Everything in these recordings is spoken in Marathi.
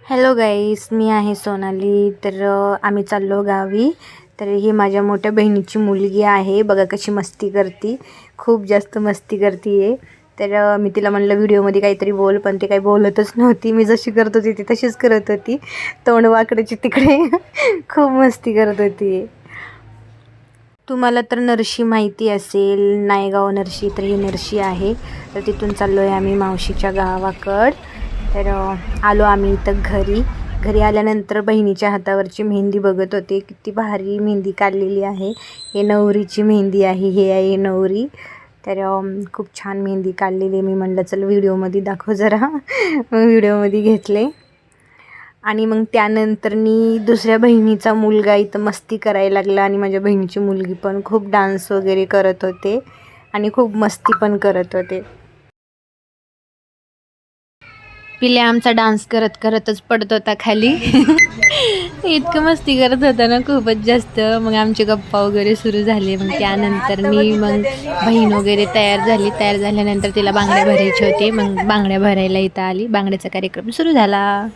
हॅलो गाईस, मी आहे सोनाली. तर आम्ही चाललो गावी. तर ही माझ्या मोठ्या बहिणीची मुलगी आहे. बघा कशी मस्ती करते, खूप जास्त मस्ती करते आहे. तर मी तिला म्हणलं व्हिडिओमध्ये काहीतरी बोल, पण ते काही बोलतच नव्हती. मी जशी करत होती ती तशीच करत होती, तोंड वाकडेची तिकडे. खूप मस्ती करत होती. तुम्हाला तर नरशी माहिती असेल, नायगाव नरशी. तर ही नरशी आहे. तर तिथून चाललो आहे आम्ही मावशीच्या गावाकडं. तर आलो आम्ही इथं घरी आल्यानंतर बहिणीच्या हातावरची मेहंदी बघत होते. किती भारी मेहंदी काढलेली आहे. हे नवरीची मेहंदी आहे, हे आहे नवरी. तर खूप छान मेहंदी काढलेली आहे. मी म्हणलं चल व्हिडिओमध्ये दाखव जरा. मग व्हिडिओमध्ये घेतले. आणि मग त्यानंतर दुसऱ्या बहिणीचा मुलगा इथं मस्ती करायला लागला आणि माझ्या बहिणीची मुलगी पण खूप डान्स वगैरे करत होते आणि खूप मस्ती पण करत होते. पिल्या आमचा डान्स करत करतच पडत होता खाली. इतकं मस्ती करत होता ना, खूपच जास्त. मग आमचे गप्पा वगैरे सुरू झाले. मग त्यानंतर मग बहीण वगैरे तयार झाल्यानंतर तिला बांगड्या भरायचे होते. मग बांगड्या भरायला इथं आली. बांगड्याचा कार्यक्रम सुरू झाला.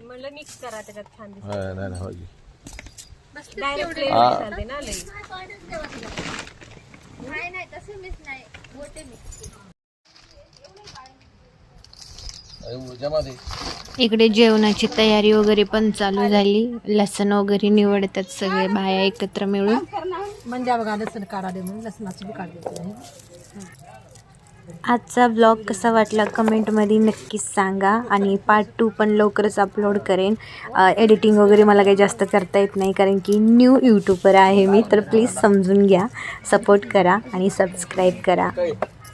म्हणलं मिक्स करा त्याच्यात छान दिसतं. नाही हो डायरेक्ट प्लेन चालते ना लई. नाही तसं मिक्स नाही, गोटे मिक्स. इकडे जेवणाची तयारी वगैरे पण चालू झाली. लसण वगैरे निवडतात सगळे बाया एकत्र मिळून. म्हणजे बघा लसण काढा दे म्हणून लसणाची बी काढते. आजचा ब्लॉग कसा वाटला कमेंटमध्ये नक्कीच सांगा. आणि पार्ट 2 पण लवकरच अपलोड करेन. एडिटिंग वगैरे मला काही जास्त करता येत नाही, कारण की न्यू यूट्यूबर आहे मी. तर प्लीज समजून घ्या, सपोर्ट करा आणि सबस्क्राईब करा.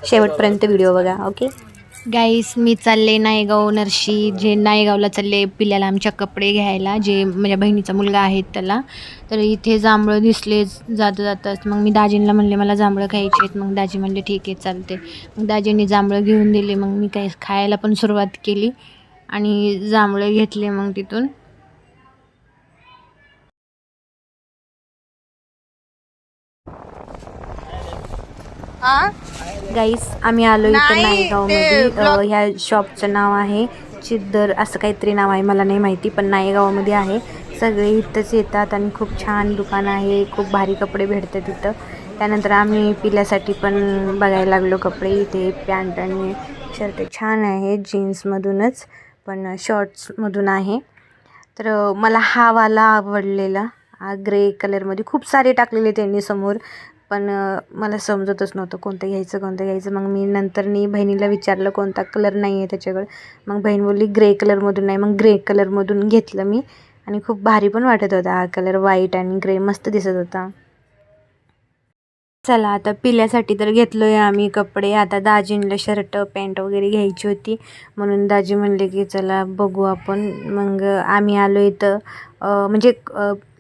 शेवटपर्यंत व्हिडिओ बघा. ओके गाईस, मी चालले नायगाव नरशी. जे नायगावला चालले पिल्याला आमच्या कपडे घ्यायला, जे माझ्या बहिणीचा मुलगा आहे त्याला. तर इथे जांभळं दिसले जातात. मग मी दाजींना म्हणले मला जांभळं खायचे आहेत. मग दाजी म्हणले ठीक आहे चालते. मग दाजींनी जांभळं घेऊन दिले. मग मी काही खायला पण सुरुवात केली आणि जांभळं घेतले मग तिथून. गाईस, आम्ही आलो इथं नायगावमध्ये. ह्या शॉपचं नाव आहे चिद्दर, असं काहीतरी नाव आहे, मला नाही माहिती, पण नायगावमध्ये आहे. सगळे इथंच येतात आणि खूप छान दुकान आहे. खूप भारी कपडे भेटतात इथं. त्यानंतर आम्ही पिल्यासाठी पण बघायला लागलो कपडे. इथे पॅन्ट आणि शर्ट छान आहे, जीन्समधूनच पण शॉर्ट्समधून आहे. तर मला हा वाला आवडलेला, ग्रे कलरमध्ये खूप सारे टाकलेले त्यांनी समोर. पण मला समजतच नव्हतं कोणतं घ्यायचं. मग मी नंतर बहिणीला विचारलं कोणता कलर नाही आहे त्याच्याकडं. मग बहीण बोलली ग्रे कलरमधून नाही. मग ग्रे कलरमधून घेतलं मी आणि खूप भारी पण वाटत होता हा कलर. व्हाईट आणि ग्रे मस्त दिसत होता. चला आता पिल्यासाठी तर घेतलो आहे आम्ही कपडे. आता दाजींला शर्ट पॅन्ट वगैरे घ्यायची होती, म्हणून दाजी म्हणले की चला बघू आपण. मग आम्ही आलो इथं. म्हणजे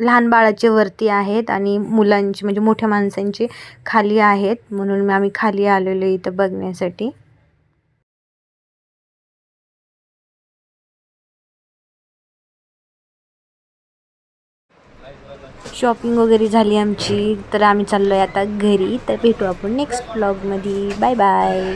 लहान बाळाचे वरती आहेत आणि मुलांची म्हणजे मोठ्या माणसांची खाली आहेत, म्हणून आम्ही खाली आलेलो इथं बघण्यासाठी. शॉपिंग वगैरे झाली आमची. तर आम्ही चाललो आहे आता घरी. तर भेटू आपण नेक्स्ट ब्लॉगमध्ये. Bye bye.